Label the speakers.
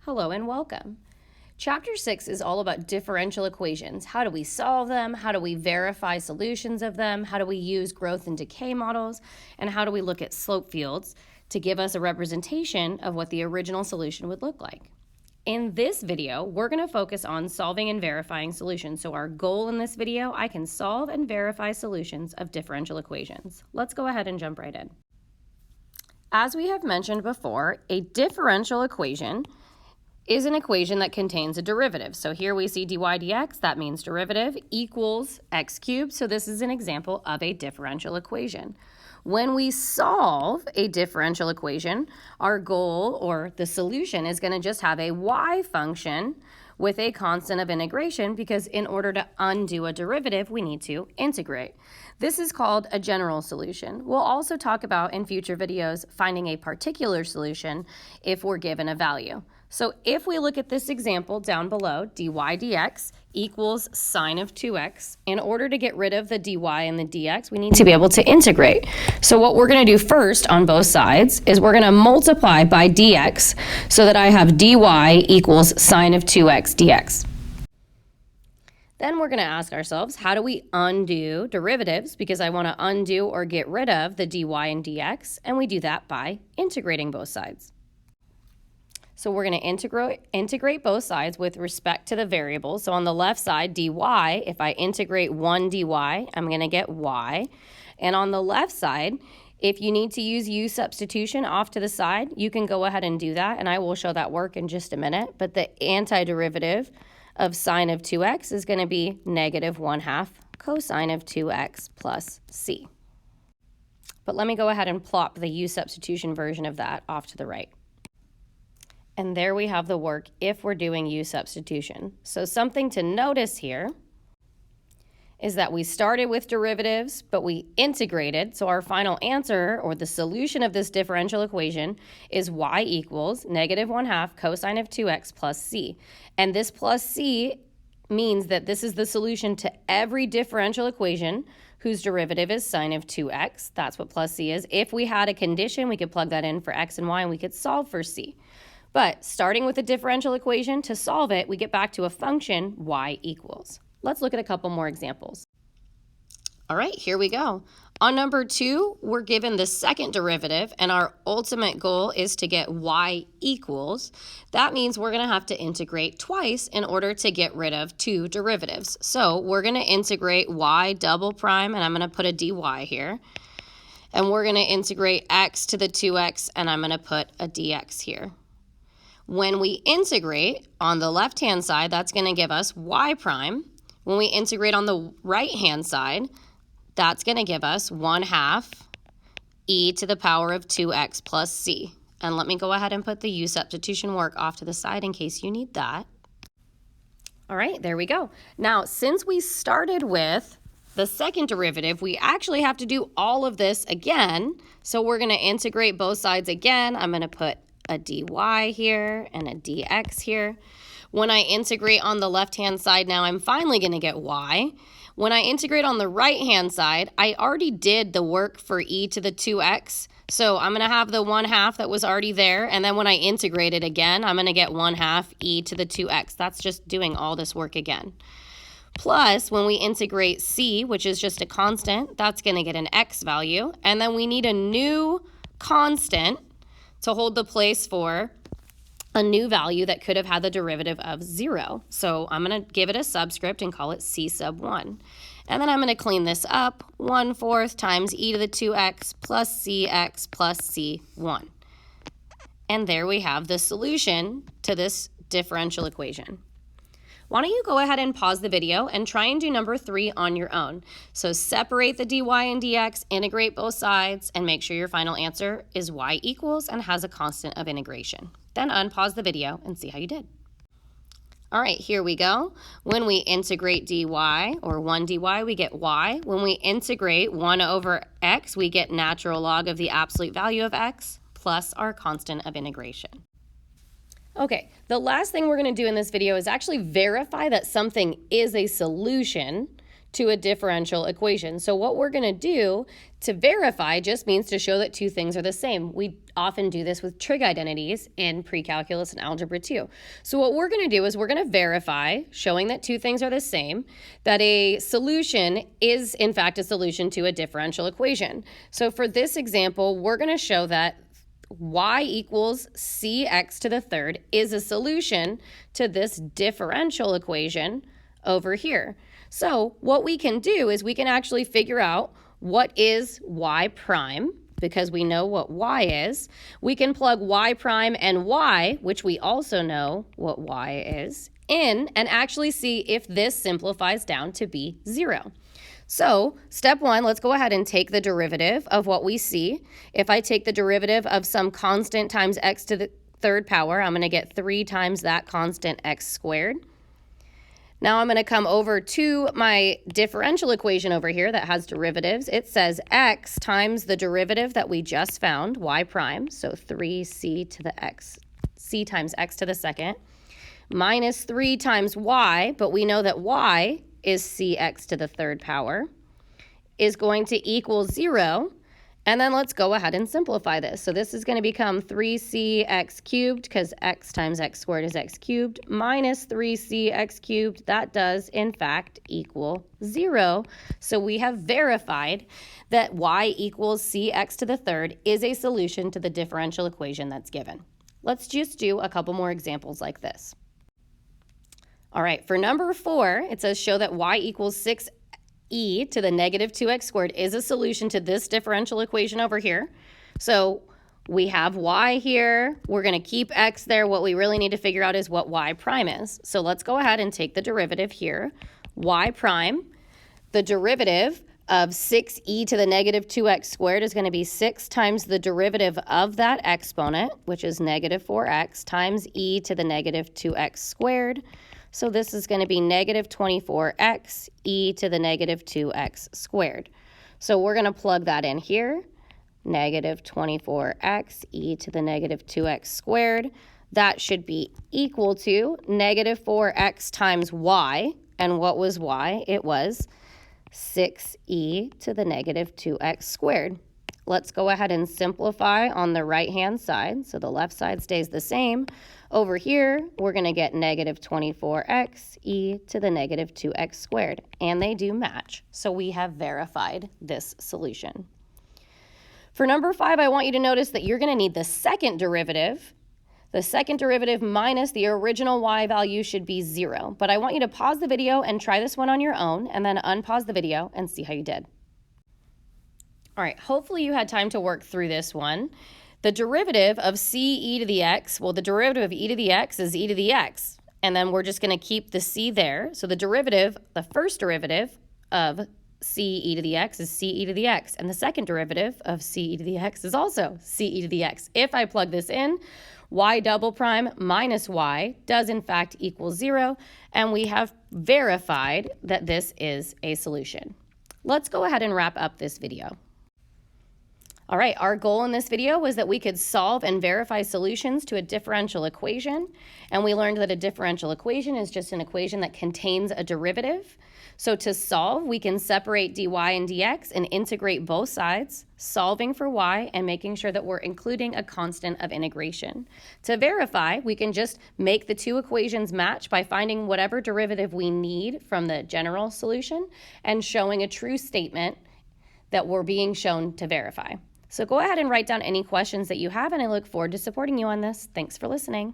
Speaker 1: Hello and welcome. Chapter 6 is all about differential equations. How do we solve them? How do we verify solutions of them? How do we use growth and decay models? And how do we look at slope fields to give us a representation of what the original solution would look like? In this video, we're going to focus on solving and verifying solutions. So our goal in this video, I can solve and verify solutions of differential equations. Let's go ahead and jump right in. As we have mentioned before, a differential equation is an equation that contains a derivative. So here we see dy dx, that means derivative, equals x cubed. So this is an example of a differential equation. When we solve a differential equation, our goal or the solution is going to just have a y function with a constant of integration, because in order to undo a derivative, we need to integrate. This is called a general solution. We'll also talk about in future videos finding a particular solution if we're given a value. So if we look at this example down below, dy dx equals sine of 2x. In order to get rid of the dy and the dx, we need to be able to integrate. So what we're going to do first on both sides is we're going to multiply by dx so that I have dy equals sine of 2x dx. Then we're going to ask ourselves, how do we undo derivatives? Because I want to undo or get rid of the dy and dx, and we do that by integrating both sides. So we're going to integrate both sides with respect to the variables. So on the left side, dy, if I integrate 1 dy, I'm going to get y. And on the left side, if you need to use u substitution off to the side, you can go ahead and do that, and I will show that work in just a minute. But the antiderivative of sine of 2x is going to be negative 1/2 cosine of 2x plus c. But let me go ahead and plop the u substitution version of that off to the right. And there we have the work if we're doing u substitution. So something to notice here is that we started with derivatives, but we integrated. So our final answer, or the solution of this differential equation, is y equals negative 1/2 cosine of 2x plus c. And this plus c means that this is the solution to every differential equation whose derivative is sine of 2x. That's what plus c is. If we had a condition, we could plug that in for x and y, and we could solve for c. But starting with a differential equation, to solve it, we get back to a function y equals. Let's look at a couple more examples. All right, here we go. On number 2, we're given the second derivative, and our ultimate goal is to get y equals. That means we're going to have to integrate twice in order to get rid of 2 derivatives. So we're going to integrate y double prime, and I'm going to put a dy here. And we're going to integrate x to the 2x, and I'm going to put a dx here. When we integrate on the left-hand side, that's going to give us y prime. When we integrate on the right-hand side, that's going to give us 1/2 e to the power of 2x plus c. And let me go ahead and put the u substitution work off to the side in case you need that. All right, there we go. Now, since we started with the second derivative, we actually have to do all of this again. So we're going to integrate both sides again. I'm going to put a dy here and a dx here. When I integrate on the left-hand side now, I'm finally going to get y. When I integrate on the right-hand side, I already did the work for e to the 2x. So I'm going to have the 1/2 that was already there. And then when I integrate it again, I'm going to get 1/2 e to the 2x. That's just doing all this work again. Plus, when we integrate c, which is just a constant, that's going to get an x value. And then we need a new constant to hold the place for a new value that could have had the derivative of 0. So I'm going to give it a subscript and call it c sub 1. And then I'm going to clean this up. 1/4 times e to the 2x plus cx plus c1. And there we have the solution to this differential equation. Why don't you go ahead and pause the video and try and do number 3 on your own. So separate the dy and dx, integrate both sides, and make sure your final answer is y equals and has a constant of integration. Then unpause the video and see how you did. All right, here we go. When we integrate dy, or 1 dy, we get y. When we integrate 1 over x, we get natural log of the absolute value of x plus our constant of integration. Okay, the last thing we're going to do in this video is actually verify that something is a solution to a differential equation. So what we're going to do to verify just means to show that two things are the same. We often do this with trig identities in pre-calculus and algebra 2. So what we're going to do is we're going to verify, showing that two things are the same, that a solution is in fact a solution to a differential equation. So for this example, we're going to show that y equals cx to the third is a solution to this differential equation over here. So what we can do is we can actually figure out what is y prime, because we know what y is. We can plug y prime and y, which we also know what y is, in and actually see if this simplifies down to be 0. So step 1, let's go ahead and take the derivative of what we see. If I take the derivative of some constant times x to the third power, I'm going to get 3 times that constant x squared. Now I'm going to come over to my differential equation over here that has derivatives. It says x times the derivative that we just found, y prime, so 3c to the x, c times x to the second, minus 3 times y, but we know that y is cx to the third power, is going to equal 0. And then let's go ahead and simplify this. So this is going to become 3cx cubed, because x times x squared is x cubed, minus 3cx cubed. That does, in fact, equal 0. So we have verified that y equals cx to the third is a solution to the differential equation that's given. Let's just do a couple more examples like this. All right, for number 4, it says show that y equals 6e to the negative 2x squared is a solution to this differential equation over here. So we have y here. We're going to keep x there. What we really need to figure out is what y prime is. So let's go ahead and take the derivative here. Y prime, the derivative of 6e to the negative 2x squared is going to be 6 times the derivative of that exponent, which is negative 4x, times e to the negative 2x squared. So this is going to be negative 24x e to the negative 2x squared. So we're going to plug that in here. Negative 24x e to the negative 2x squared. That should be equal to negative 4x times y. And what was y? It was 6e to the negative 2x squared. Let's go ahead and simplify on the right-hand side. So the left side stays the same. Over here, we're going to get negative 24x e to the negative 2x squared. And they do match. So we have verified this solution. For number 5, I want you to notice that you're going to need the second derivative. The second derivative minus the original y value should be 0. But I want you to pause the video and try this one on your own, and then unpause the video and see how you did. All right, hopefully you had time to work through this one. The derivative of c e to the x, well, the derivative of e to the x is e to the x. And then we're just going to keep the c there. So the derivative, the first derivative of c e to the x is c e to the x. And the second derivative of c e to the x is also c e to the x. If I plug this in, y double prime minus y does in fact equal 0. And we have verified that this is a solution. Let's go ahead and wrap up this video. All right, our goal in this video was that we could solve and verify solutions to a differential equation. And we learned that a differential equation is just an equation that contains a derivative. So to solve, we can separate dy and dx and integrate both sides, solving for y and making sure that we're including a constant of integration. To verify, we can just make the two equations match by finding whatever derivative we need from the general solution and showing a true statement that we're being shown to verify. So go ahead and write down any questions that you have, and I look forward to supporting you on this. Thanks for listening.